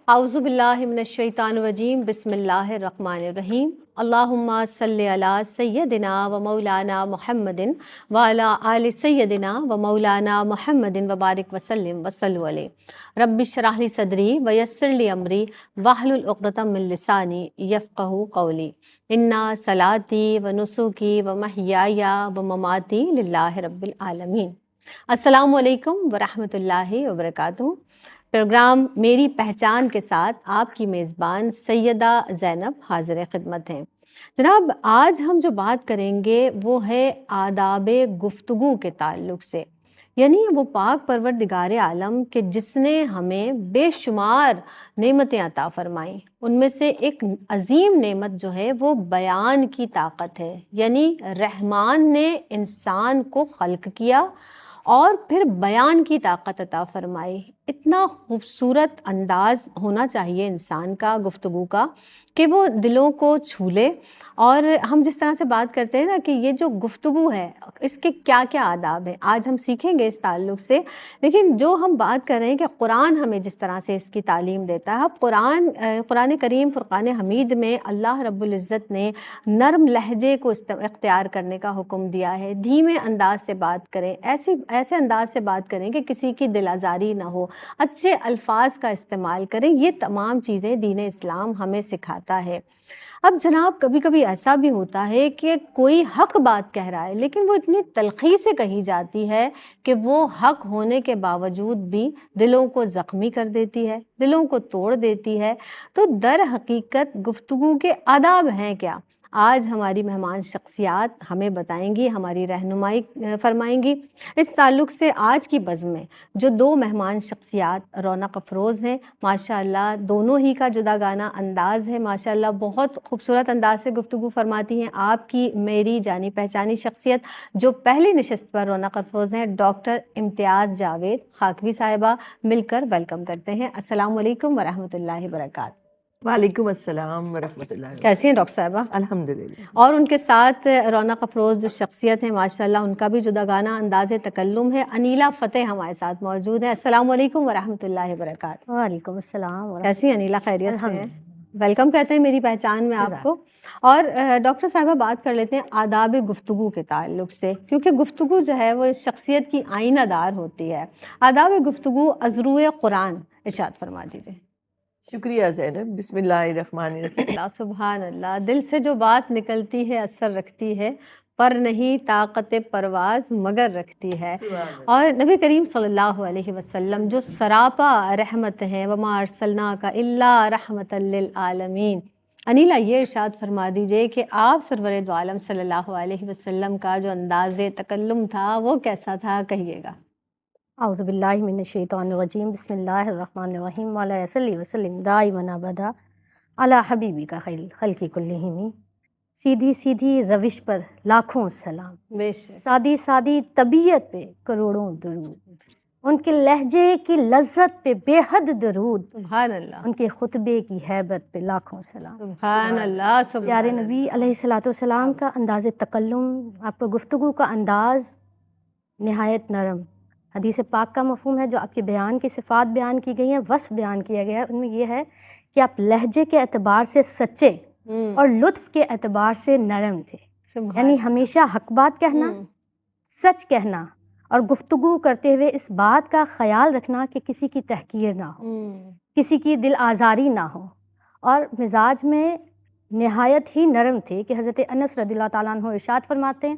اعوذ باللہ من الشیطان الرجیم بسم اللہ الرحمن الرحیم اللہم صلی علی سیدنا و مولانا محمد وعلی آل سیدنا و مولانا محمد وبارک وسلم وصلوا علیہ رب اشرح لی صدری ویسر لی امری واحلل عقدۃ من لسانی یفقہوا قولی انا صلاتی و نسکی و محیای و مماتی للہ رب العالمین۔ السلام علیکم ورحمۃ اللہ وبرکاتہ۔ پروگرام میری پہچان کے ساتھ آپ کی میزبان سیدہ زینب حاضر خدمت ہیں۔ جناب، آج ہم جو بات کریں گے وہ ہے آداب گفتگو کے تعلق سے، یعنی وہ پاک پروردگار عالم کہ جس نے ہمیں بے شمار نعمتیں عطا فرمائیں، ان میں سے ایک عظیم نعمت جو ہے وہ بیان کی طاقت ہے۔ یعنی رحمان نے انسان کو خلق کیا اور پھر بیان کی طاقت عطا فرمائی۔ اتنا خوبصورت انداز ہونا چاہیے انسان کا گفتگو کا کہ وہ دلوں کو چھو لے۔ اور ہم جس طرح سے بات کرتے ہیں نا کہ یہ جو گفتگو ہے اس کے کیا کیا آداب ہیں، آج ہم سیکھیں گے اس تعلق سے۔ لیکن جو ہم بات کر رہے ہیں کہ قرآن ہمیں جس طرح سے اس کی تعلیم دیتا ہے، قرآن کریم فرقان حمید میں اللہ رب العزت نے نرم لہجے کو اختیار کرنے کا حکم دیا ہے۔ دھیمے انداز سے بات کریں، ایسے انداز سے بات کریں کہ کسی کی دل آزاری نہ ہو، اچھے الفاظ کا استعمال کریں۔ یہ تمام چیزیں دین اسلام ہمیں سکھاتا ہے۔ اب جناب، کبھی کبھی ایسا بھی ہوتا ہے کہ کوئی حق بات کہہ رہا ہے لیکن وہ اتنی تلخی سے کہی جاتی ہے کہ وہ حق ہونے کے باوجود بھی دلوں کو زخمی کر دیتی ہے، دلوں کو توڑ دیتی ہے۔ تو در حقیقت گفتگو کے آداب ہیں کیا؟ آج ہماری مہمان شخصیات ہمیں بتائیں گی، ہماری رہنمائی فرمائیں گی۔ اس تعلق سے آج کی بزم میں جو دو مہمان شخصیات رونق افروز ہیں، ماشاءاللہ دونوں ہی کا جدا گانا انداز ہے، ماشاءاللہ بہت خوبصورت انداز سے گفتگو فرماتی ہیں۔ آپ کی میری جانی پہچانی شخصیت جو پہلی نشست پر رونق افروز ہیں، ڈاکٹر امتیاز جاوید خاکوی صاحبہ، مل کر ویلکم کرتے ہیں۔ السلام علیکم ورحمۃ اللہ وبرکاتہ۔ وعلیکم السلام ورحمۃ اللہ۔ کیسی ہیں ڈاکٹر صاحبہ؟ الحمدللہ۔ اور ان کے ساتھ رونق افروز جو شخصیت ہیں، ماشاءاللہ ان کا بھی جدا گانا انداز تکلم ہے، انیلا فتح ہمارے ساتھ موجود ہیں۔ السلام علیکم ورحمۃ اللہ وبرکاتہ۔ وعلیکم السلام۔ کیسی ہیں انیلا؟ خیریت سے ہیں؟ ویلکم کہتے ہیں میری پہچان میں آپ کو۔ اور ڈاکٹر صاحبہ بات کر لیتے ہیں آداب گفتگو کے تعلق سے، کیونکہ گفتگو جو ہے وہ شخصیت کی آئینہ دار ہوتی ہے۔ آداب گفتگو از روئے قرآن ارشاد فرما دیجیے۔ شکریہ زینب۔ بسم اللہ الرحمن الرحیم۔ اللہ سبحان اللہ، دل سے جو بات نکلتی ہے اثر رکھتی ہے، پر نہیں طاقت پرواز مگر رکھتی ہے۔ اور نبی کریم صلی اللہ علیہ وسلم جو سراپا رحمت ہیں، وما ارسلناک الا رحمت للعالمین۔ انیلا، یہ ارشاد فرما دیجئے کہ آپ سرور دو عالم صلی اللہ علیہ وسلم کا جو انداز تکلم تھا وہ کیسا تھا، کہیے گا۔ اعوذ باللہ من الشیطان الرجیم، بسم اللہ الرحمن الرحیم، وعلی صلی وسلم دائما ابدا علی حبیبی کا خیر خلقی کلہم۔ سیدھی سیدھی روش پر لاکھوں سلام، بے شک۔ سادی سادی طبیعت پہ کروڑوں درود، ان کے لہجے کی لذت پہ بے حد درود، سبحان اللہ، ان کے خطبے کی ہیبت پہ لاکھوں سلام۔ سبحان اللہ، سبحان پیارے اللہ۔ نبی علیہ الصلوۃ والسلام کا انداز تکلم، آپ کا گفتگو کا انداز نہایت نرم۔ حدیث پاک کا مفہوم ہے جو آپ کے بیان کی صفات بیان کی گئی ہیں، وصف بیان کیا گیا ہے، ان میں یہ ہے کہ آپ لہجے کے اعتبار سے سچے اور لطف کے اعتبار سے نرم تھے۔ یعنی ہمیشہ حق بات کہنا، سچ کہنا، اور گفتگو کرتے ہوئے اس بات کا خیال رکھنا کہ کسی کی تحقیر نہ ہو، کسی کی دل آزاری نہ ہو۔ اور مزاج میں نہایت ہی نرم تھے کہ حضرت انس رضی اللہ تعالیٰ عنہ ارشاد فرماتے ہیں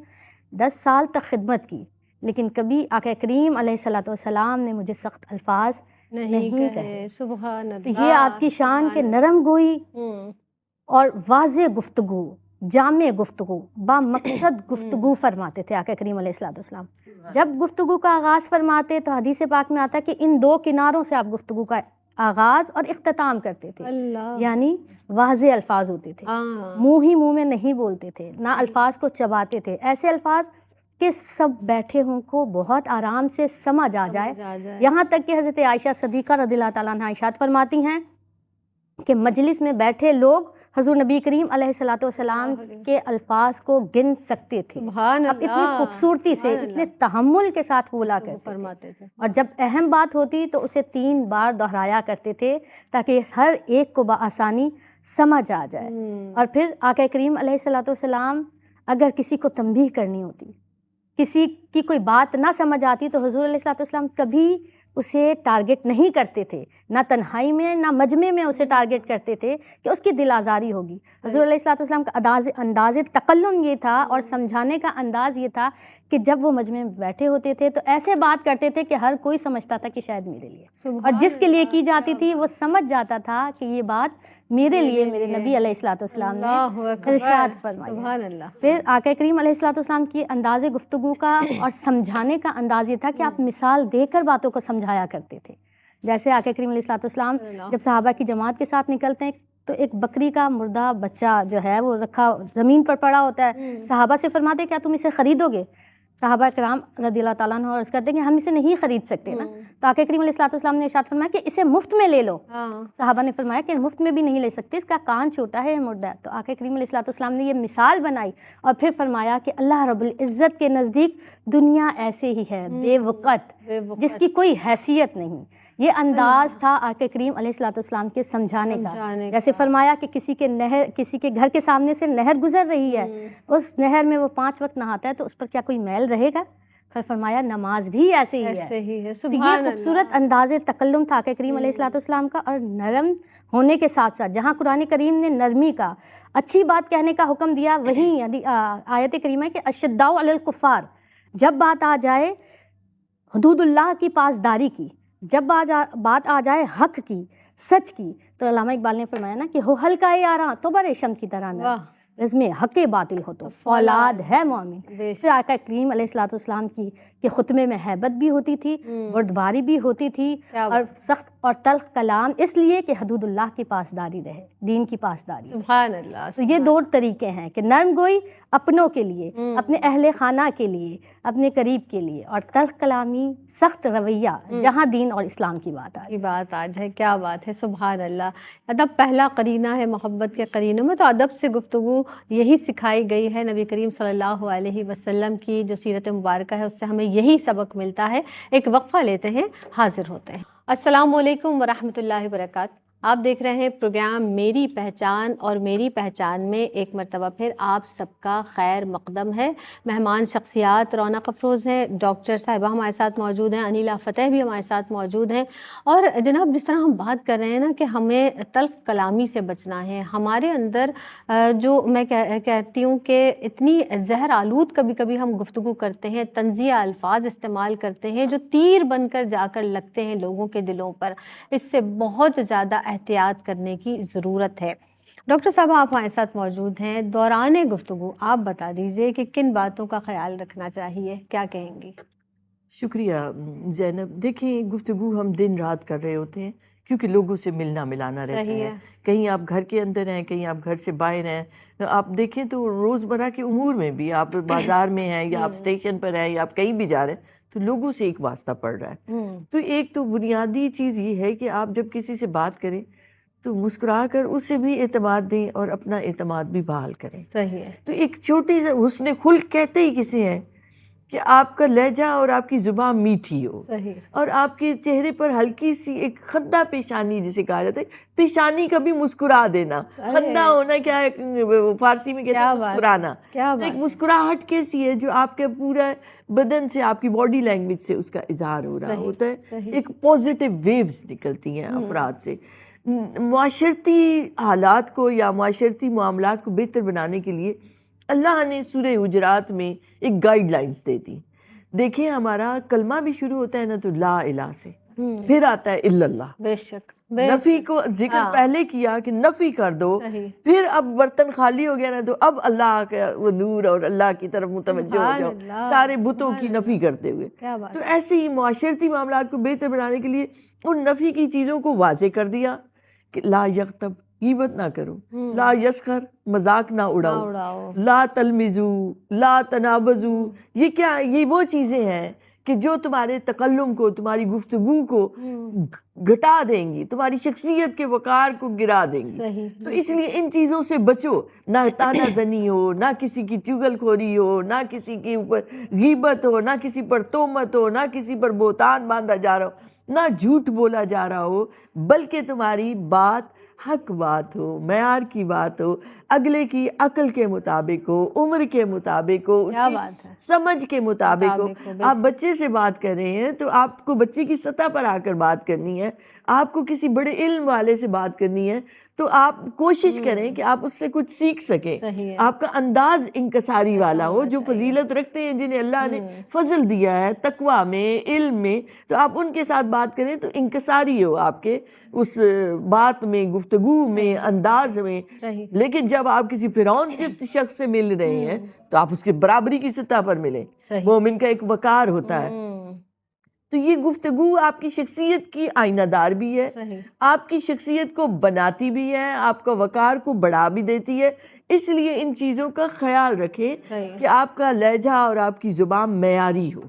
10 سال تک خدمت کی لیکن کبھی آقا کریم علیہ الصلوۃ والسلام نے مجھے سخت الفاظ نہیں کہے۔ سبحان تو اللہ، یہ آپ کی شان کے نرم گوئی اور واضح گفتگو، جامع گفتگو، با مقصد گفتگو فرماتے تھے آقا کریم علیہ الصلوۃ والسلام۔ جب گفتگو کا آغاز فرماتے تو حدیث پاک میں آتا ہے کہ ان دو کناروں سے آپ گفتگو کا آغاز اور اختتام کرتے تھے، یعنی واضح الفاظ ہوتے تھے، منہ ہی منہ میں نہیں بولتے تھے، نہ الفاظ کو چباتے تھے، ایسے الفاظ کہ سب بیٹھے ہوں کو بہت آرام سے سمجھ آ جائے۔ یہاں تک کہ حضرت عائشہ صدیقہ رضی اللہ تعالیٰ عنہ ارشاد فرماتی ہیں کہ مجلس میں بیٹھے لوگ حضور نبی کریم علیہ الصلوۃ والسلام کے الفاظ کو گن سکتے تھے. سبحان اب اتنی اللہ، خوبصورتی سے سبحان اتنے اللہ تحمل کے ساتھ بولا کرتے تھے، فرماتے تھے. اور جب اہم بات ہوتی تو اسے 3 بار دہرایا کرتے تھے تاکہ ہر ایک کو بآسانی سمجھ آ جائے. اور پھر آقا کریم علیہ الصلوۃ والسلام اگر کسی کو تنبیہ کرنی ہوتی، کسی کی کوئی بات نہ سمجھ آتی، تو حضور علیہ الصلوۃ والسلام کبھی اسے ٹارگٹ نہیں کرتے تھے، نہ تنہائی میں نہ مجمع میں اسے ٹارگٹ کرتے تھے کہ اس کی دل آزاری ہوگی. حضور علیہ الصلوۃ والسلام کا انداز تکلم یہ تھا اور سمجھانے کا انداز یہ تھا کہ جب وہ مجمع میں بیٹھے ہوتے تھے تو ایسے بات کرتے تھے کہ ہر کوئی سمجھتا تھا کہ شاید میرے لیے، اور جس کے لیے کی جاتی تھی وہ سمجھ جاتا تھا کہ یہ بات میرے لیے میرے نبی علیہ الصلوۃ والسلام نے ارشاد فرمایا. سبحان اللہ. پھر آقا کریم علیہ الصلوۃ والسلام کی انداز گفتگو کا اور سمجھانے کا انداز یہ تھا کہ آپ مثال دے کر باتوں کو سمجھایا کرتے تھے. جیسے آقا کریم علیہ الصلوۃ والسلام جب صحابہ کی جماعت کے ساتھ نکلتے ہیں تو ایک بکری کا مردہ بچہ جو ہے وہ رکھا زمین پر پڑا ہوتا ہے. صحابہ سے فرماتے کیا تم اسے خریدو گے؟ صحابہ کرام رضی اللہ تعالیٰ عنہ عرض کرتے ہیں کہ ہم اسے نہیں خرید سکتے نا. تو آقا کریم علیہ الصلوۃ والسلام نے ارشاد فرمایا کہ اسے مفت میں لے لو. صحابہ نے فرمایا کہ مفت میں بھی نہیں لے سکتے، اس کا کان چھوٹا ہے، یہ مردہ ہے. تو آقا کریم علیہ الصلوۃ والسلام نے یہ مثال بنائی اور پھر فرمایا کہ اللہ رب العزت کے نزدیک دنیا ایسے ہی ہے، بے وقت، جس کی کوئی حیثیت نہیں. یہ انداز تھا آقا کریم علیہ الصلوۃ والسلام کے سمجھانے کا. جیسے فرمایا کہ کسی کے گھر کے سامنے سے نہر گزر رہی ہے، اس نہر میں وہ 5 وقت نہاتا ہے تو اس پر کیا کوئی میل رہے گا؟ پھر فرمایا نماز بھی ایسے ہی ہے. سبحان یہ خوبصورت انداز تکلم تھا آقا کریم علیہ الصلوۃ والسلام کا، اور نرم ہونے کے ساتھ ساتھ جہاں قرآن کریم نے نرمی کا، اچھی بات کہنے کا حکم دیا، وہیں آیت کریمہ ہے کہ اشداء علی الکفار، جب بات آ جائے حدود اللہ کی پاسداری کی، جب بات آ جائے حق کی، سچ کی، تو علامہ اقبال نے فرمایا نا کہ ہو ہلکا یاراں تو بڑے ریشم کی طرح نہ، رزم حق باطل ہو تو فولاد ہے مومن. پھر آقا کریم علیہ الصلوۃ والسلام کی کہ خطبے میں ہیبت بھی ہوتی تھی، بردباری بھی ہوتی تھی، اور سخت اور تلخ کلام، اس لیے کہ حدود اللہ کی پاسداری رہے، دین کی پاسداری. سبحان اللہ. تو یہ 2 طریقے ہیں کہ نرم گوئی اپنوں کے لیے، اپنے اہل خانہ کے لیے، اپنے قریب کے لیے، اور تلخ کلامی، سخت رویہ جہاں دین اور اسلام کی بات آ جائے. کیا بات ہے، سبحان اللہ. ادب پہلا قرینہ ہے محبت کے قرینوں میں، تو ادب سے گفتگو یہی سکھائی گئی ہے. نبی کریم صلی اللہ علیہ وسلم کی جو سیرت مبارکہ ہے اس سے ہمیں یہی سبق ملتا ہے. ایک وقفہ لیتے ہیں، حاضر ہوتے ہیں. السلام علیکم ورحمۃ اللہ وبرکاتہ. آپ دیکھ رہے ہیں پروگرام میری پہچان، اور میری پہچان میں ایک مرتبہ پھر آپ سب کا خیر مقدم ہے. مہمان شخصیات رونق افروز ہیں. ڈاکٹر صاحبہ ہمارے ساتھ موجود ہیں، انیلا فتح بھی ہمارے ساتھ موجود ہیں. اور جناب جس طرح ہم بات کر رہے ہیں نا کہ ہمیں تلخ کلامی سے بچنا ہے، ہمارے اندر جو میں کہتی ہوں کہ اتنی زہر آلود کبھی کبھی ہم گفتگو کرتے ہیں، طنزیہ الفاظ استعمال کرتے ہیں جو تیر بن کر جا کر لگتے ہیں لوگوں کے دلوں پر. اس سے بہت زیادہ احتیاط کرنے کی ضرورت ہے. ڈاکٹر صاحب آپ ہمارے ساتھ موجود ہیں. دوران گفتگو آپ بتا دیجئے کہ کن باتوں کا خیال رکھنا چاہیے، کیا کہیں گی؟ شکریہ زینب. دیکھیں گفتگو ہم دن رات کر رہے ہوتے ہیں کیونکہ لوگوں سے ملنا ملانا رہتا ہے. کہیں آپ گھر کے اندر ہیں، کہیں آپ گھر سے باہر ہیں. آپ دیکھیں تو روزمرہ کے امور میں بھی، آپ بازار میں ہیں یا آپ اسٹیشن پر ہیں یا آپ کہیں بھی جا رہے ہیں، تو لوگوں سے ایک واسطہ پڑ رہا ہے. تو ایک تو بنیادی چیز یہ ہے کہ آپ جب کسی سے بات کریں تو مسکرا کر اسے بھی اعتماد دیں اور اپنا اعتماد بھی بحال کریں. صحیح ہے. تو ایک چھوٹی سی حسن خلق کہتے ہی کسے ہیں کہ آپ کا لہجہ اور آپ کی زبان میٹھی ہو، اور آپ کے چہرے پر ہلکی سی ایک خندہ پیشانی جسے کہا جاتا ہے، پیشانی کا بھی مسکرا دینا. خندہ ہونا کیا ہے، فارسی میں کہتے ہیں مسکرانا. تو ایک مسکراہٹ کیسی ہے جو آپ کے پورا بدن سے، آپ کی باڈی لینگویج سے اس کا اظہار ہو رہا ہوتا ہے. ایک پازیٹیو ویوز نکلتی ہیں افراد سے. معاشرتی حالات کو یا معاشرتی معاملات کو بہتر بنانے کے لیے اللہ نے سورہ حجرات میں ایک گائیڈ لائنز دے دی. دیکھیں ہمارا کلمہ بھی شروع ہوتا ہے نا تو لا الہ سے، پھر آتا ہے الا اللہ. بے شک. نفی کو ذکر پہلے کیا کہ نفی کر دو، پھر اب برتن خالی ہو گیا نا تو اب اللہ کا وہ نور اور اللہ کی طرف متوجہ ہو جاؤ، سارے بتوں کی نفی کرتے ہوئے. تو ایسے ہی معاشرتی معاملات کو بہتر بنانے کے لیے ان نفی کی چیزوں کو واضح کر دیا کہ لا یغتب، غیبت نہ کرو، لا یسخر، مذاق نہ اڑاؤ، لا تلمزو، لا تنابزو. یہ کیا، یہ وہ چیزیں ہیں کہ جو تمہارے تکلم کو، تمہاری گفتگو کو گھٹا دیں گی، تمہاری شخصیت کے وقار کو گرا دیں گی. تو اس لیے ان چیزوں سے بچو. نہ تانا زنی ہو، نہ کسی کی چغل خوری ہو، نہ کسی کے اوپر غیبت ہو، نہ کسی پر تہمت ہو، نہ کسی پر بہتان باندھا جا رہا ہو، نہ جھوٹ بولا جا رہا ہو، بلکہ تمہاری بات حق بات ہو، معیار کی بات ہو، اگلے کی عقل کے مطابق ہو، عمر کے مطابق ہو، اس کی سمجھ کے مطابق ہو. آپ بچے سے بات کر رہے ہیں تو آپ کو بچے کی سطح پر آ کر بات کرنی ہے. آپ کو کسی بڑے علم والے سے بات کرنی ہے تو آپ کوشش کریں کہ آپ اس سے کچھ سیکھ سکیں. آپ کا انداز انکساری والا ہو. جو فضیلت رکھتے ہیں، جنہیں اللہ نے فضل دیا ہے تقویٰ میں، علم میں، تو آپ ان کے ساتھ بات کریں تو انکساری ہو آپ کے اس بات میں، گفتگو میں، انداز میں. لیکن جب آپ کسی فرعون صفت شخص سے مل رہے ہیں تو آپ اس کے برابری کی سطح پر ملیں. مومن کا ایک وقار ہوتا ہے. تو یہ گفتگو آپ کی شخصیت کی آئینہ دار بھی ہے، آپ کی شخصیت کو بناتی بھی ہے، آپ کا وقار کو بڑھا بھی دیتی ہے. اس لیے ان چیزوں کا خیال رکھیں کہ آپ کا لہجہ اور آپ کی زبان معیاری ہو.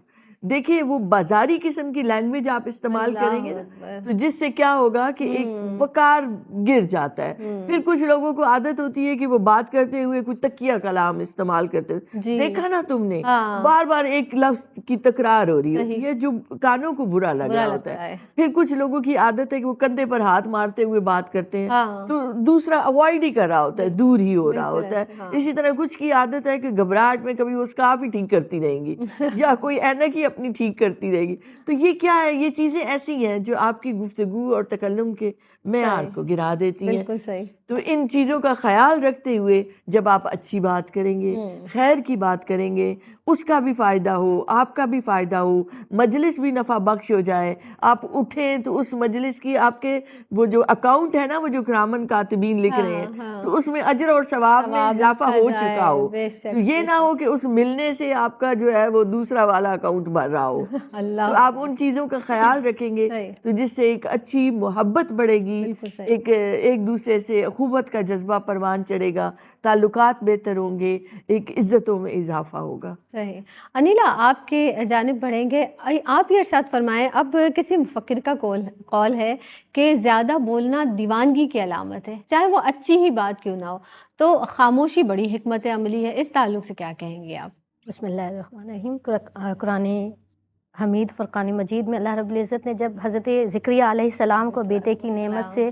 دیکھیں وہ بازاری قسم کی لینگویج آپ استعمال کریں گے نا تو جس سے کیا ہوگا کہ ایک وقار گر جاتا ہے. پھر کچھ لوگوں کو عادت ہوتی ہے کہ وہ بات کرتے ہوئے کچھ تکیہ کلام استعمال کرتے ہیں. دیکھا نا تم نے بار بار ایک لفظ کی تکرار ہو رہی ہوتی ہے جو کانوں کو برا لگ رہا ہوتا ہے. پھر کچھ لوگوں کی عادت ہے کہ وہ کندھے پر ہاتھ مارتے ہوئے بات کرتے ہیں تو دوسرا اوائڈ ہی کر رہا ہوتا ہے، دور ہی ہو رہا ہوتا ہے. اسی طرح کچھ کی عادت ہے کہ گھبراہٹ میں کبھی وہ سکارف ہی ٹھیک کرتی رہیں گی یا کوئی اینک ہی اپنی ٹھیک کرتی رہے گی. تو یہ کیا ہے؟ یہ چیزیں ایسی ہیں جو آپ کی گفتگو اور تکلم کے معیار کو گرا دیتی ہیں. تو ان چیزوں کا خیال رکھتے ہوئے جب آپ اچھی بات کریں گے، خیر کی بات کریں گے، اس کا بھی فائدہ ہو، آپ کا بھی فائدہ ہو، مجلس بھی نفع بخش ہو جائے. آپ اٹھیں تو اس مجلس کی آپ کے وہ جو اکاؤنٹ ہے نا، وہ جو کرامن کاتبین لکھ رہے ہیں تو اس میں اجر اور ثواب میں اضافہ ہو چکا ہو. تو یہ نہ ہو کہ اس ملنے سے آپ کا جو ہے وہ دوسرا والا اکاؤنٹ بھر رہا ہو. تو آپ ان چیزوں کا خیال رکھیں گے تو جس سے ایک اچھی محبت بڑھے گی، ایک دوسرے سے اخوت کا جذبہ پروان چڑھے گا، تعلقات بہتر ہوں گے، ایک عزتوں میں اضافہ ہوگا. صحیح. انیلا آپ کے جانب بڑھیں گے. آپ یہ ارشاد فرمائیں، اب کسی مفکر کا قول ہے کہ زیادہ بولنا دیوانگی کی علامت ہے، چاہے وہ اچھی ہی بات کیوں نہ ہو. تو خاموشی بڑی حکمت عملی ہے، اس تعلق سے کیا کہیں گے آپ؟ بسم اللہ الرحمن الرحیم. قرآن حمید فرقان مجید میں اللہ رب العزت نے جب حضرت زکریا علیہ السلام کو بیٹے کی نعمت سے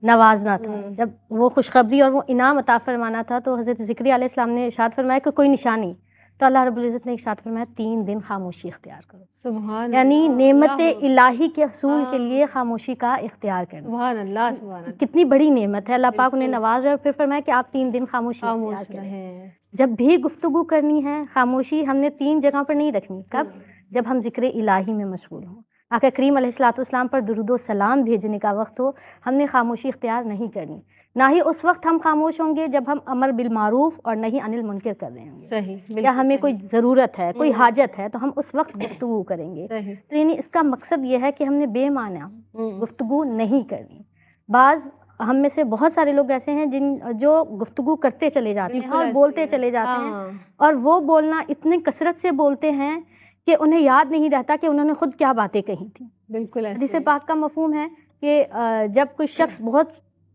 نوازنا تھا، جب وہ خوشخبری اور وہ انعام عطا فرمانا تھا، تو حضرت زکریا علیہ السلام نے ارشاد فرمایا کہ کوئی نشانی. تو اللہ رب العزت نے ارشاد فرمایا 3 دن خاموشی اختیار کرو. سبحان یعنی نعمت الہی کے حصول کے لیے خاموشی کا اختیار کرنا. سبحان اللہ، سبحان اللہ. کتنی بڑی نعمت ہے. اللہ پاک انہیں نواز رہے اور پھر فرمایا کہ آپ 3 دن خاموشی اختیار کریں. جب بھی گفتگو کرنی ہے خاموشی ہم نے 3 جگہ پر نہیں رکھنی. کب؟ جب ہم ذکر الہی میں مشغول ہوں، آقا کریم علیہ السلام پر درود و سلام بھیجنے کا وقت ہو، ہم نے خاموشی اختیار نہیں کرنی. نہ ہی اس وقت ہم خاموش ہوں گے جب ہم امر بالمعروف اور نہی عن المنکر کر رہے ہوں گے. صحیح. یا ہمیں کوئی ضرورت ہے، کوئی حاجت ہے تو ہم اس وقت گفتگو کریں گے. تو یعنی اس کا مقصد یہ ہے کہ ہم نے بے معنی گفتگو نہیں کرنی. بعض ہم میں سے بہت سارے لوگ ایسے ہیں جو گفتگو کرتے چلے جاتے ہیں اور بولتے چلے جاتے ہیں، اور وہ بولنا اتنی کثرت سے بولتے ہیں کہ انہیں یاد نہیں رہتا کہ انہوں نے خود کیا باتیں کہی تھیں. بالکل. حدیث پاک کا مفہوم ہے کہ جب کوئی شخص بہت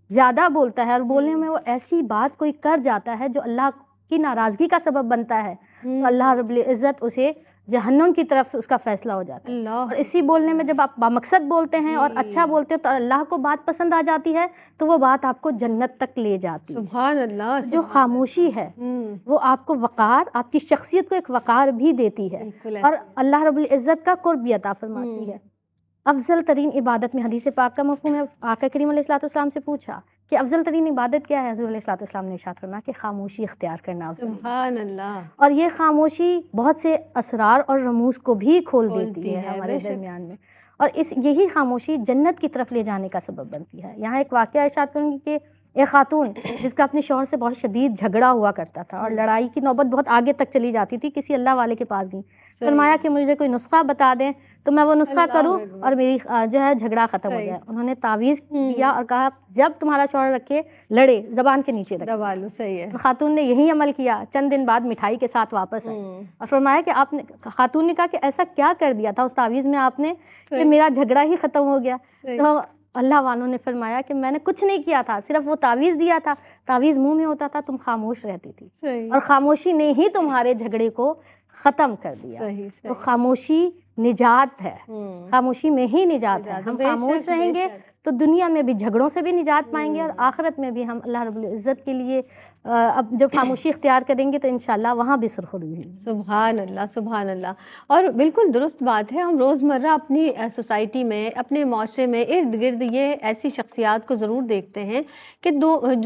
زیادہ بولتا ہے اور بولنے میں وہ ایسی بات کوئی کر جاتا ہے جو اللہ کی ناراضگی کا سبب بنتا ہے، تو اللہ رب العزت اسے جہنم کی طرف اس کا فیصلہ ہو جاتا ہے. اور اسی بولنے میں جب آپ بامقصد بولتے ہیں اور اچھا بولتے ہیں تو اللہ کو بات پسند آ جاتی ہے، تو وہ بات آپ کو جنت تک لے جاتی ہے. سبحان اللہ. جو خاموشی ہے وہ آپ کو وقار، آپ کی شخصیت کو ایک وقار بھی دیتی ہے اور اللہ رب العزت کا قرب بھی عطا فرماتی ہے. افضل ترین عبادت میں حدیث پاک کا مفہوم ہے. آقا کریم علیہ السلام سے پوچھا کہ افضل ترین عبادت کیا ہے؟ حضور علیہ السلام نے ارشاد فرمایا کہ خاموشی اختیار کرنا. سبحان اللہ. اور یہ خاموشی بہت سے اسرار اور رموز کو بھی کھول دیتی ہے ہمارے درمیان میں، اور یہی خاموشی جنت کی طرف لے جانے کا سبب بنتی ہے. یہاں ایک واقعہ ارشاد کروں گی کہ ایک خاتون جس کا اپنے شوہر سے بہت شدید جھگڑا ہوا کرتا تھا اور لڑائی کی نوبت بہت آگے تک چلی جاتی تھی، کسی اللہ والے کے پاس گئی. فرمایا کہ مجھے کوئی نسخہ بتا دیں تو میں وہ نسخہ اللہ کروں اکبر۔ اور میری جو ہے جھگڑا ختم ہو صحیح۔ جائے. انہوں نے تعویذ دیا اور کہا جب تمہارا شوہر رکھے لڑے زبان کے نیچے رکھے. دبا لو، صحیح ہے. خاتون نے یہی عمل کیا، چند دن بعد مٹھائی کے ساتھ واپس آئی اور فرمایا کہ آپ نے، خاتون نے کہا کہ ایسا کیا کر دیا تھا اس تعویذ میں آپ نے کہ میرا جھگڑا ہی ختم ہو گیا. تو اللہ والوں نے فرمایا کہ میں نے کچھ نہیں کیا تھا، صرف وہ تعویذ دیا تھا، تعویذ منہ میں ہوتا تھا، تم خاموش رہتی تھی اور خاموشی نے ہی تمہارے جھگڑے کو ختم کر دیا. تو خاموشی نجات ہے، خاموشی میں ہی نجات ہے. ہم خاموش رہیں گے تو دنیا میں بھی جھگڑوں سے بھی نجات پائیں گے اور آخرت میں بھی ہم اللہ رب العزت کے لیے اب جب خاموشی اختیار کریں گے تو انشاءاللہ وہاں بھی سرخروئی ہوگی. سبحان اللہ، سبحان اللہ. اور بالکل درست بات ہے. ہم روزمرہ اپنی سوسائٹی میں، اپنے معاشرے میں ارد گرد یہ ایسی شخصیات کو ضرور دیکھتے ہیں کہ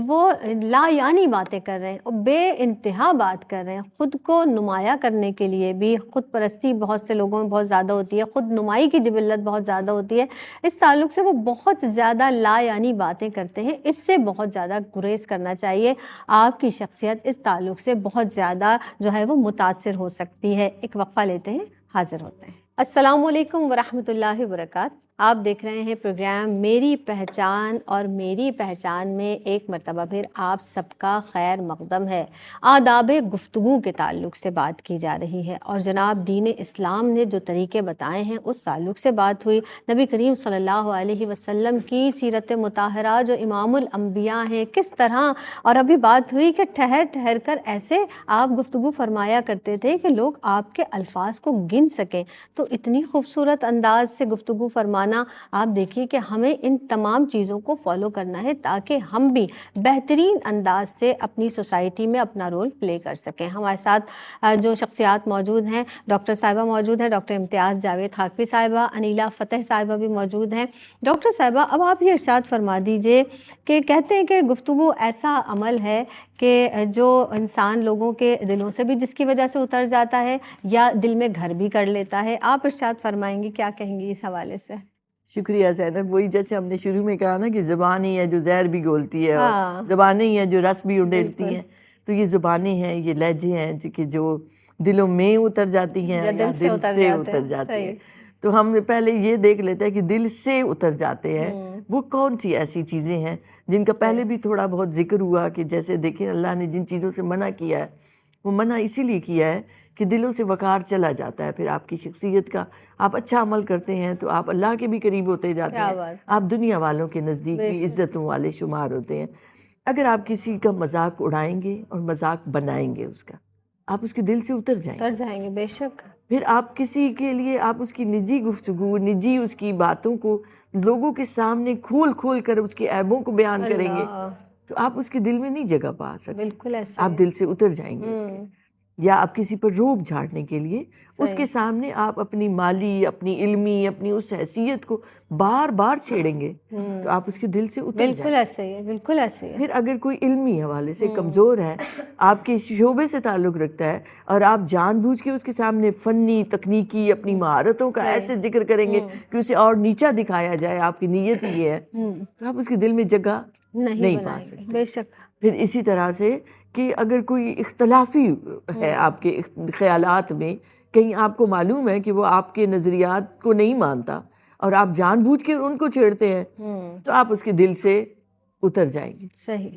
وہ لا یعنی باتیں کر رہے ہیں اور بے انتہا بات کر رہے ہیں. خود کو نمایاں کرنے کے لیے بھی خود پرستی بہت سے لوگوں میں بہت زیادہ ہوتی ہے، خود نمائی کی جبلت بہت زیادہ ہوتی ہے. اس تعلق سے وہ بہت زیادہ لا یعنی باتیں کرتے ہیں. اس سے بہت زیادہ گریز کرنا چاہیے. آپ کی شخصیت اس تعلق سے بہت زیادہ جو ہے وہ متاثر ہو سکتی ہے. ایک وقفہ لیتے ہیں، حاضر ہوتے ہیں. السلام علیکم ورحمۃ اللہ وبرکاتہ. آپ دیکھ رہے ہیں پروگرام میری پہچان، اور میری پہچان میں ایک مرتبہ پھر آپ سب کا خیر مقدم ہے. آداب گفتگو کے تعلق سے بات کی جا رہی ہے اور جناب دین اسلام نے جو طریقے بتائے ہیں اس تعلق سے بات ہوئی. نبی کریم صلی اللہ علیہ وسلم کی سیرت مطہرہ جو امام الانبیاء ہیں کس طرح، اور ابھی بات ہوئی کہ ٹھہر ٹھہر کر ایسے آپ گفتگو فرمایا کرتے تھے کہ لوگ آپ کے الفاظ کو گن سکیں. تو اتنی خوبصورت انداز سے گفتگو فرمانا، آپ دیکھیے کہ ہمیں ان تمام چیزوں کو فالو کرنا ہے تاکہ ہم بھی بہترین انداز سے اپنی سوسائٹی میں اپنا رول پلے کر سکیں. ہمارے ساتھ جو شخصیات موجود ہیں، ڈاکٹر صاحبہ موجود ہیں، ڈاکٹر امتیاز جاوید خاکوی صاحبہ، انیلا فتح صاحبہ بھی موجود ہیں. ڈاکٹر صاحبہ اب آپ یہ ارشاد فرما دیجئے کہ کہتے ہیں کہ گفتگو ایسا عمل ہے کہ جو انسان لوگوں کے دلوں سے بھی جس کی وجہ سے اتر جاتا ہے یا دل میں گھر بھی کر لیتا ہے. آپ ارشاد فرمائیں گے، کیا کہیں گی اس حوالے سے؟ شکریہ زینب. وہی جیسے ہم نے شروع میں کہا نا کہ زبان ہی ہے جو زہر بھی گھولتی ہے اور زبانیں ہی ہیں جو رس بھی اڈیلتی ہیں. تو یہ زبانیں ہیں، یہ لہجے ہیں کہ جو دلوں میں اتر جاتی ہیں یا دل سے اتر جاتی ہیں. تو ہم پہلے یہ دیکھ لیتے ہیں کہ دل سے اتر جاتے ہیں وہ کون سی ایسی چیزیں ہیں جن کا پہلے بھی تھوڑا بہت ذکر ہوا کہ جیسے دیکھیں اللہ نے جن چیزوں سے منع کیا ہے وہ منع اسی لیے کیا ہے کہ دلوں سے وقار چلا جاتا ہے. پھر آپ کی شخصیت کا، آپ اچھا عمل کرتے ہیں تو آپ اللہ کے بھی قریب ہوتے جاتے ہیں، آپ دنیا والوں کے نزدیک بھی عزتوں والے شمار ہوتے ہیں. اگر آپ کسی کا مذاق اڑائیں گے اور مذاق بنائیں گے اس کا، آپ اس کے دل سے اتر جائیں گے. بے شک. پھر آپ کسی کے لیے آپ اس کی نجی گفتگو، نجی اس کی باتوں کو لوگوں کے سامنے کھول کھول کر اس کے عیبوں کو بیان کریں گے تو آپ اس کے دل میں نہیں جگہ پا سکتے. بالکل ایسے آپ دل سے اتر جائیں گے اس کے. یا آپ کسی پر روب جھاڑنے کے لیے اس کے سامنے آپ اپنی مالی، اپنی علمی، اپنی اس حیثیت کو بار بار چھیڑیں گے تو آپ اس کے دل سے اتر جائیں. بالکل ایسے ہی ہے، بالکل ایسے ہی ہے. پھر اگر کوئی علمی حوالے سے کمزور ہے، آپ کے شعبے سے تعلق رکھتا ہے اور آپ جان بوجھ کے اس کے سامنے فنی، تکنیکی اپنی مہارتوں کا ایسے ذکر کریں گے کہ اسے اور نیچا دکھایا جائے، آپ کی نیت یہ ہے تو آپ اس کے دل میں جگہ نہیں پا سکتے. بے شک. پھر اسی طرح سے کہ اگر کوئی اختلافی ہے آپ کے خیالات میں، کہیں آپ کو معلوم ہے کہ وہ آپ کے نظریات کو نہیں مانتا اور آپ جان بوجھ کے ان کو چھیڑتے ہیں تو آپ اس کے دل سے اتر جائیں گے. صحیح.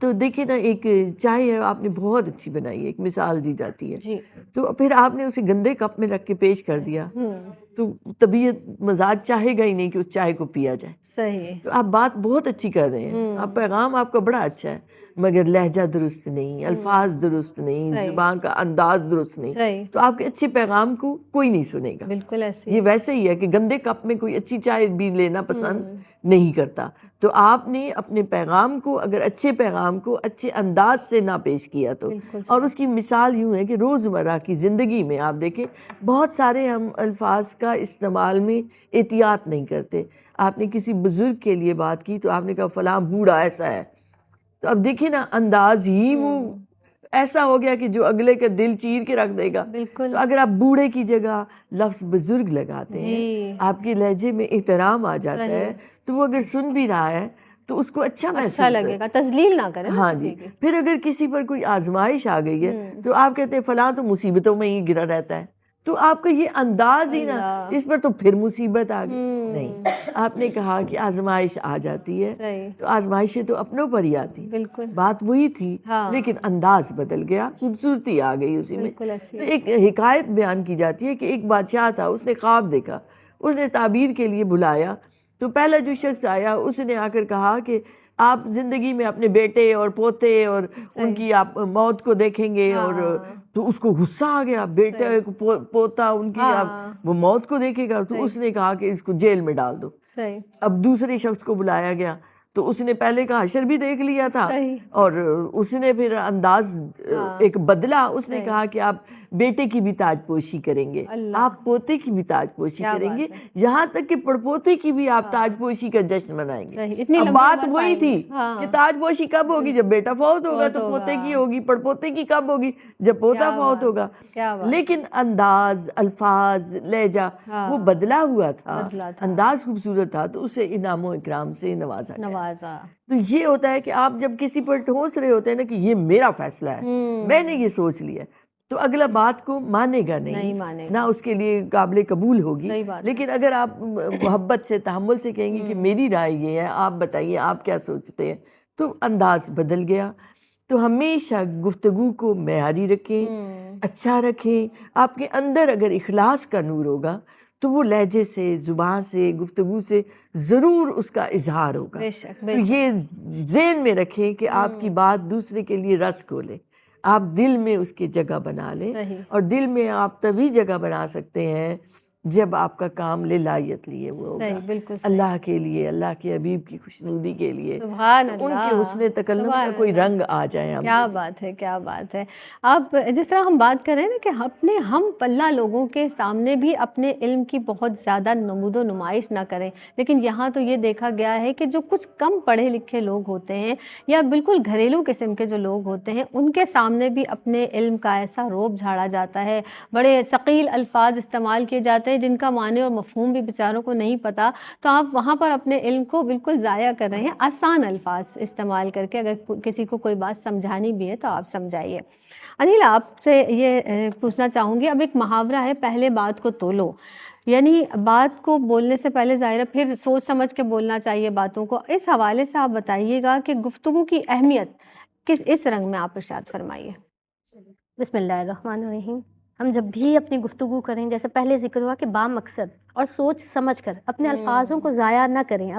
تو دیکھیں نا، ایک چائے ہے آپ نے بہت اچھی بنائی ہے، ایک مثال دی جاتی ہے جی. تو پھر آپ نے اسے گندے کپ میں رکھ کے پیش کر دیا تو طبیعت مزاج چاہے گا ہی نہیں کہ اس چائے کو پیا جائے. صحیح. تو آپ بات بہت اچھی کر رہے ہیں، آپ پیغام آپ کا بڑا اچھا ہے، مگر لہجہ درست نہیں، الفاظ درست نہیں، زبان کا انداز درست نہیں، تو آپ کے اچھے پیغام کو کوئی نہیں سنے گا. بالکل ایسے. یہ ویسے ہی ہے کہ گندے کپ میں کوئی اچھی چائے بھی لینا پسند نہیں کرتا. تو آپ نے اپنے پیغام کو، اگر اچھے پیغام کو اچھے انداز سے نہ پیش کیا تو، اور اس کی مثال یوں ہے کہ روزمرہ کی زندگی میں آپ دیکھیں بہت سارے ہم الفاظ کا استعمال میں احتیاط نہیں کرتے. آپ نے کسی بزرگ کے لیے بات کی تو آپ نے کہا فلاں بوڑھا ایسا ہے، تو اب دیکھیں نا انداز ہی وہ ایسا ہو گیا کہ جو اگلے کا دل چیر کے رکھ دے گا. بالکل. تو اگر آپ بوڑھے کی جگہ لفظ بزرگ لگاتے ہیں، آپ کے لہجے میں احترام آ جاتا ہے تو وہ اگر سن بھی رہا ہے تو اس کو اچھا محسوس لگے گا، تذلیل نہ کرے. ہاں جی. پھر اگر کسی پر کوئی آزمائش آ گئی ہے تو آپ کہتے ہیں فلاں تو مصیبتوں میں ہی گرا رہتا ہے، تو آپ کا یہ انداز ہی نا، اللہ۔ اس پر تو پھر مصیبت آ گئی۔ نہیں، آپ نے کہا کہ آزمائش آ جاتی ہے، صحیح، تو آزمائشیں تو اپنوں پر ہی آتی ہیں، بالکل، بات وہی تھی، ہاں، لیکن انداز بدل گیا، خوبصورتی آ گئی اسی میں۔ بالکل ایسی تو ایک حکایت بیان کی جاتی ہے کہ ایک بادشاہ تھا، اس نے خواب دیکھا، اس نے تعبیر کے لیے بلایا، تو پہلا جو شخص آیا اس نے آ کر کہا کہ آپ زندگی میں اپنے بیٹے اور پوتے اور ان کی آپ موت کو دیکھیں گے، اور تو اس کو غصہ آ گیا، بیٹا پوتا ان کی وہ موت کو دیکھے گا، تو اس نے کہا کہ اس کو جیل میں ڈال دو۔ صحیح، اب دوسرے شخص کو بلایا گیا، تو اس نے پہلے کا حشر بھی دیکھ لیا تھا، صحیح، اور اس نے پھر انداز ایک بدلا، اس نے کہا کہ آپ بیٹے کی بھی تاج پوشی کریں گے، اللہ، آپ پوتے کی بھی تاج پوشی کیا کریں گے، بات ہے، یہاں تک کہ پڑپوتے کی بھی آپ تاج پوشی کا جشن منائیں گے۔ صحیح، اتنی اب لمبی بات عمر وہی پائیں تھی گے، ہاں، کہ تاج پوشی کب ہوگی؟ جب بیٹا فوت ہوگا، تو بہت پوتے کی ہوگا، ہوگی، پڑپوتے کی کب ہوگی؟ جب پوتا کیا فوت بات ہوگا۔ ہے، کیا بات ہے، لیکن انداز، الفاظ، لہجہ ہاں، وہ بدلا ہوا تھا، بدلا تھا، انداز خوبصورت تھا، تو اسے انعام و اکرام سے نوازا گیا۔ نوازا، تو یہ ہوتا ہے کہ آپ جب کسی پر ٹھونس رہے ہوتے ہیں نا کہ یہ میرا فیصلہ ہے، میں نے یہ سوچ لیا، تو اگلا بات کو مانے گا نہیں، مانے نہ اس کے لیے قابل قبول ہوگی۔ صحیح بات ہے، لیکن اگر آپ محبت سے، تحمل سے کہیں گے کہ میری رائے یہ ہے، آپ بتائیے آپ کیا سوچتے ہیں، تو انداز بدل گیا۔ تو ہمیشہ گفتگو کو معیاری رکھیں، اچھا رکھیں، آپ کے اندر اگر اخلاص کا نور ہوگا تو وہ لہجے سے، زبان سے، گفتگو سے ضرور اس کا اظہار ہوگا۔ بے شک، تو بے شک، یہ ذہن میں رکھیں کہ آپ کی بات دوسرے کے لیے رس کھولے، آپ دل میں اس کی جگہ بنا لیں، صحیح، اور دل میں آپ تبھی جگہ بنا سکتے ہیں جب آپ کا کام للہیت لیے وہ ہوگا، صحیح، بالکل صحیح، اللہ کے لیے، اللہ کے حبیب کی خوشنودی کے لیے، سبحان تو ان کے اللہ، حسن تکلم کا سبحان کوئی اللہ، رنگ آ جائے ہم کیا میں۔ بات ہے، کیا بات ہے۔ آپ جس طرح ہم بات کر رہے ہیں نا کہ اپنے ہم پلہ لوگوں کے سامنے بھی اپنے علم کی بہت زیادہ نمود و نمائش نہ کریں، لیکن یہاں تو یہ دیکھا گیا ہے کہ جو کچھ کم پڑھے لکھے لوگ ہوتے ہیں یا بالکل گھریلو قسم کے جو لوگ ہوتے ہیں، ان کے سامنے بھی اپنے علم کا ایسا روب جھاڑا جاتا ہے، بڑے ثقیل الفاظ استعمال کیے جاتے ہیں جن کا معنی اور مفہوم بھی بیچاروں کو نہیں پتہ، تو آپ وہاں پر اپنے علم کو بالکل ضائع کر رہے ہیں آسان الفاظ استعمال کر کے۔ اگر کسی کو کوئی بات سمجھانی بھی ہے تو آپ سمجھائیے۔ انیل، آپ سے یہ پوچھنا چاہوں گی، اب ایک محاورہ ہے پہلے بات کو تولو، یعنی بات کو بولنے سے پہلے ظاہر ہے پھر سوچ سمجھ کے بولنا چاہیے باتوں کو، اس حوالے سے آپ بتائیے گا کہ گفتگو کی اہمیت کس اس رنگ میں آپ ارشاد فرمائیے۔ بسم اللہ الرحمن الرحیم۔ ہم جب بھی اپنی گفتگو کریں، جیسے پہلے ذکر ہوا کہ با مقصد اور سوچ سمجھ کر اپنے الفاظوں کو ضائع نہ کریں،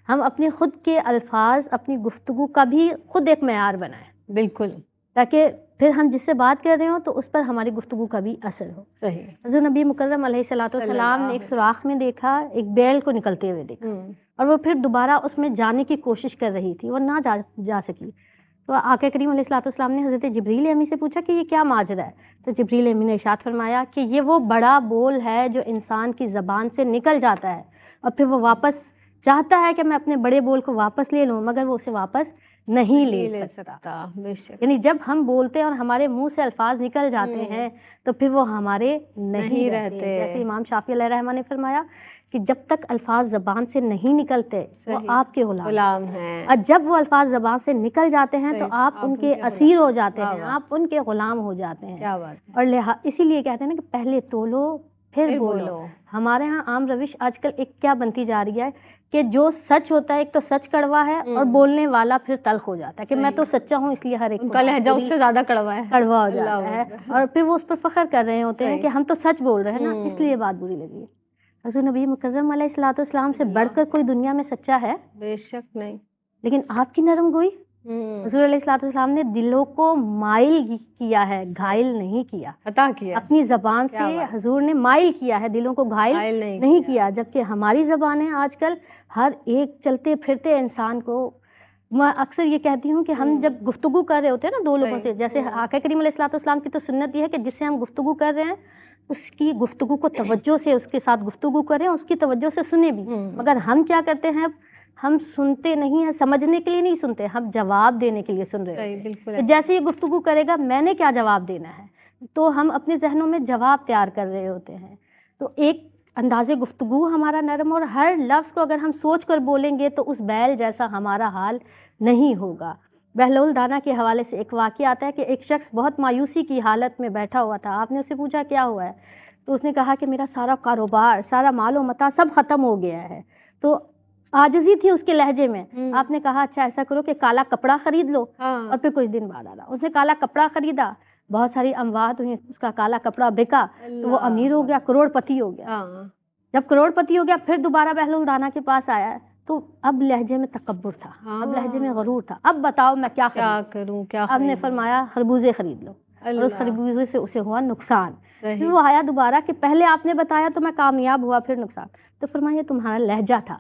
ہم اپنے خود کے الفاظ، اپنی گفتگو کا بھی خود ایک معیار بنائیں، بالکل، تاکہ پھر ہم جس سے بات کر رہے ہوں تو اس پر ہماری گفتگو کا بھی اثر ہو۔ صحیح، حضور نبی مکرم علیہ الصلوۃ والسلام نے ایک سوراخ میں دیکھا، ایک بیل کو نکلتے ہوئے دیکھا، اور وہ پھر دوبارہ اس میں جانے کی کوشش کر رہی تھی، وہ نہ جا سکی، تو آقا کریم علیہ الصلوۃ والسلام نے حضرت جبریل امی سے پوچھا کہ یہ کیا ماجرا ہے، تو جبریل امی نے ارشاد فرمایا کہ یہ وہ بڑا بول ہے جو انسان کی زبان سے نکل جاتا ہے، اور پھر وہ واپس چاہتا ہے کہ میں اپنے بڑے بول کو واپس لے لوں، مگر وہ اسے واپس نہیں لے سکتا۔ بے شک، یعنی جب ہم بولتے ہیں اور ہمارے منہ سے الفاظ نکل جاتے ہیں تو پھر وہ ہمارے نہیں رہتے۔ جیسے امام شافعی علیہ رحمہ نے فرمایا کہ جب تک الفاظ زبان سے نہیں نکلتے وہ آپ کے غلام ہیں، اور جب وہ الفاظ زبان سے نکل جاتے ہیں تو آپ ان کے اسیر ہو جاتے ہیں، آپ ان کے غلام ہو جاتے ہیں۔ کیا بات ہے، اور اسی لیے کہتے ہیں نا کہ پہلے تولو پھر بولو۔ ہمارے ہاں عام روش آج کل ایک کیا بنتی جا رہی ہے کہ جو سچ ہوتا ہے ایک تو سچ کڑوا ہے، اور بولنے والا پھر تلخ ہو جاتا ہے کہ میں تو سچا ہوں اس لیے ہر ایک ان کا لہجہ اس سے زیادہ کڑوا ہو جاتا ہے، اور پھر وہ اس پر فخر کر رہے ہوتے ہیں کہ ہم تو سچ بول رہے ہیں نا، اس لیے بات بری لگی ہے۔ حضور نبی مکرم علیہ الصلوۃ والسلام سے بڑھ کر کوئی دنیا میں سچا ہے؟ بے شک نہیں، لیکن آپ کی نرم گوئی، حضور علیہ الصلوۃ والسلام نے دلوں کو مائل کیا ہے، گھائل نہیں کیا، عطا کیا اپنی زبان سے حضور نے مائل کیا ہے، دلوں کو گھائل نہیں کیا۔ جبکہ ہماری زبانیں آج کل ہر ایک چلتے پھرتے انسان کو، میں اکثر یہ کہتی ہوں کہ ہم جب گفتگو کر رہے ہوتے ہیں نا دو لوگوں سے، جیسے آقا کریم علیہ الصلوۃ والسلام کی تو سنت یہ ہے کہ جس سے ہم گفتگو کر رہے ہیں اس کی گفتگو کو توجہ سے اس کے ساتھ گفتگو کریں، اس کی توجہ سے سنیں بھی، مگر ہم کیا کرتے ہیں، ہم سنتے نہیں ہیں، سمجھنے کے لیے نہیں سنتے، ہم جواب دینے کے لیے سن رہے ہوتے ہیں۔ جیسے یہ گفتگو کرے گا میں نے کیا جواب دینا ہے، تو ہم اپنے ذہنوں میں جواب تیار کر رہے ہوتے ہیں۔ تو ایک انداز گفتگو ہمارا نرم، اور ہر لفظ کو اگر ہم سوچ کر بولیں گے تو اس بیل جیسا ہمارا حال نہیں ہوگا۔ بہلول دانا کے حوالے سے ایک واقعہ آتا ہے کہ ایک شخص بہت مایوسی کی حالت میں بیٹھا ہوا تھا، آپ نے اس سے پوچھا کیا ہوا ہے، تو اس نے کہا کہ میرا سارا کاروبار، سارا مال و متاع سب ختم ہو گیا ہے. تو عاجزی تھی اس کے لہجے میں. آپ نے کہا اچھا ایسا کرو کہ کالا کپڑا خرید لو اور پھر کچھ دن بعد آنا. اس نے کالا کپڑا خریدا، بہت ساری اموات ہوئی، اس کا کالا کپڑا بکا تو وہ امیر ہو گیا، کروڑ پتی ہو گیا. جب کروڑ پتی ہو گیا پھر دوبارہ بہلول دانا کے پاس آیا تو اب لہجے میں تکبر تھا، اب لہجے میں غرور تھا. اب بتاؤ میں کیا کروں. اب نے فرمایا خربوزے خرید لو، اور اس خربوزے سے اسے ہوا نقصان. پھر وہ آیا دوبارہ کہ پہلے آپ نے بتایا تو میں کامیاب ہوا، پھر نقصان. تو فرمایا یہ تمہارا لہجہ تھا،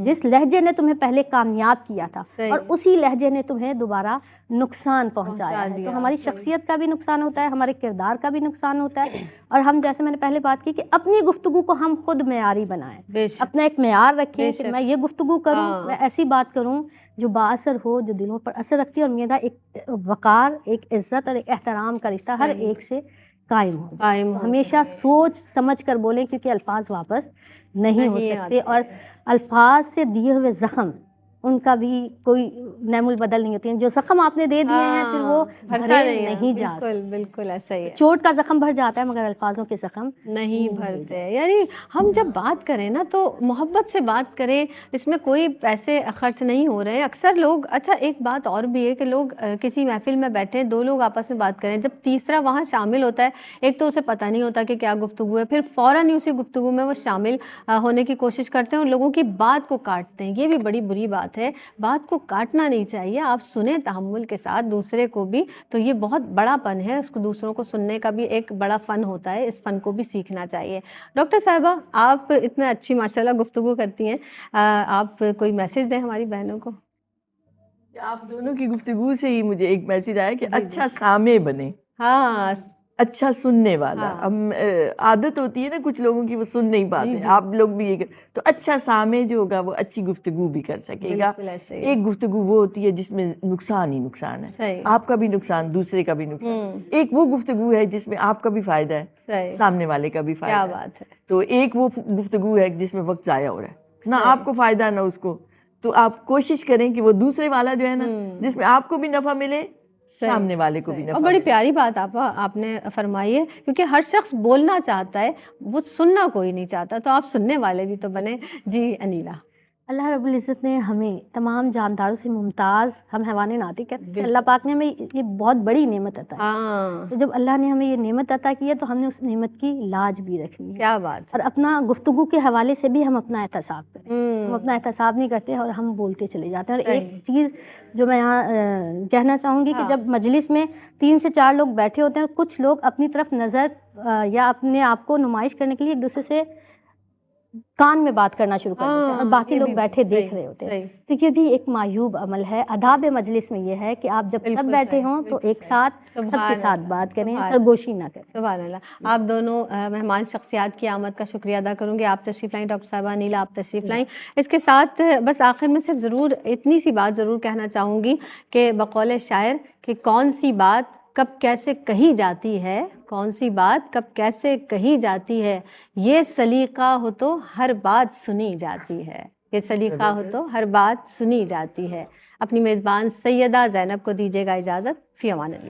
جس لہجے نے تمہیں پہلے کامیاب کیا تھا اور اسی لہجے نے تمہیں دوبارہ نقصان پہنچایا ہے. تو ہماری شخصیت کا بھی نقصان ہوتا ہے، ہمارے کردار کا بھی نقصان ہوتا ہے. اور ہم جیسے میں نے پہلے بات کی کہ اپنی گفتگو کو ہم خود معیاری بنائیں، اپنا ایک معیار رکھیں کہ میں یہ گفتگو کروں، میں ایسی بات کروں جو با اثر ہو، جو دلوں پر اثر رکھتی ہے، اور میرا ایک وقار، ایک عزت اور ایک احترام کا رشتہ ہر ایک سے قائم ہو. ہمیشہ سوچ سمجھ کر بولیں، کیونکہ الفاظ واپس نہیں ہو سکتے، اور الفاظ سے دیے ہوئے زخم ان کا بھی کوئی نعم البدل نہیں ہوتی ہیں. جو زخم آپ نے دے دیے ہیں پھر وہ بھرے نہیں جا سکتے. بالکل ایسا ہی ہے. چوٹ کا زخم بھر جاتا ہے مگر الفاظوں کے زخم نہیں بھرتے. یعنی ہم جب بات کریں نا تو محبت سے بات کریں، اس میں کوئی پیسے خرچ نہیں ہو رہے ہیں. اکثر لوگ، اچھا ایک بات اور بھی ہے کہ لوگ کسی محفل میں بیٹھے، دو لوگ آپس میں بات کریں، جب تیسرا وہاں شامل ہوتا ہے، ایک تو اسے پتہ نہیں ہوتا کہ کیا گفتگو ہے، پھر فوراً ہی اسی گفتگو میں وہ شامل ہونے کی کوشش کرتے ہیں اور لوگوں کی بات کو کاٹتے ہیں. یہ بھی بڑی بری بات ہے. بات کو کاٹنا نہیں چاہیے، آپ سنیں تحمل کے ساتھ دوسرے کو بھی، تو یہ بہت بڑا پن ہے. اس کو دوسروں کو سننے کا بھی ایک بڑا فن ہوتا ہے، اس فن کو بھی سیکھنا چاہیے. ڈاکٹر صاحبہ، آپ اتنا اچھی ماشاءاللہ گفتگو کرتی ہیں، آپ کوئی میسیج دیں ہماری بہنوں کو. آپ دونوں کی گفتگو سے ہی مجھے ایک میسیج آیا کہ اچھا سامع بنے، ہاں اچھا سننے والا. اب عادت ہوتی ہے نا کچھ لوگوں کی، وہ سن نہیں پاتے. آپ لوگ بھی یہ تو اچھا سامع جو ہوگا وہ اچھی گفتگو بھی کر سکے گا. ایک گفتگو وہ ہوتی ہے جس میں نقصان ہی نقصان ہے، آپ کا بھی نقصان، دوسرے کا بھی نقصان. ایک وہ گفتگو ہے جس میں آپ کا بھی فائدہ ہے، سامنے والے کا بھی فائدہ ہے. تو ایک وہ گفتگو ہے جس میں وقت ضائع ہو رہا ہے، نہ آپ کو فائدہ نہ اس کو. تو آپ کوشش کریں کہ وہ دوسرے والا جو ہے نا، جس میں آپ کو بھی نفع ملے، سامنے والے کو بھی نفع. اور بڑی پیاری بات آپ نے فرمائی ہے، کیونکہ ہر شخص بولنا چاہتا ہے، وہ سننا کوئی نہیں چاہتا، تو آپ سننے والے بھی تو بنے. جی انیلا. اللہ رب العزت نے ہمیں تمام جانداروں سے ممتاز، ہم حیوان ناطق ہیں، اللہ پاک نے ہمیں یہ بہت بڑی نعمت عطا ہے. تو جب اللہ نے ہمیں یہ نعمت عطا کی ہے تو ہم نے اس نعمت کی لاج بھی رکھنی ہے. کیا بات. اور اپنا گفتگو کے حوالے سے بھی ہم اپنا احتساب کریں. ہم اپنا احتساب نہیں کرتے اور ہم بولتے چلے جاتے ہیں. اور ایک چیز جو میں یہاں کہنا چاہوں گی کہ جب مجلس میں 3 سے 4 لوگ بیٹھے ہوتے ہیں، کچھ لوگ اپنی طرف نظر یا اپنے آپ کو نمائش کرنے کے لیے ایک دوسرے سے کان میں بات کرنا شروع کر دیتے ہیں اور باقی لوگ بیٹھے دیکھ رہے ہوتے ہیں. تو یہ بھی ایک معیوب عمل ہے. آداب مجلس میں یہ ہے کہ آپ جب سب بیٹھے ہوں تو ایک ساتھ سب کے ساتھ بات کریں، سرگوشی نہ کریں. سبحان اللہ. آپ دونوں مہمان شخصیات کی آمد کا شکریہ ادا کروں گی. آپ تشریف لائیں ڈاکٹر صاحبہ، انیلا آپ تشریف لائیں. اس کے ساتھ بس آخر میں صرف ضرور اتنی سی بات ضرور کہنا چاہوں گی کہ بقول شاعر کہ کون سی بات کب کیسے کہی جاتی ہے، کون سی بات کب کیسے کہی جاتی ہے، یہ سلیقہ ہو تو ہر بات سنی جاتی ہے. یہ سلیقہ ہو تو ہر بات سنی جاتی ہے. اپنی میزبان سیدہ زینب کو دیجیے گا اجازت. فی امان اللہ.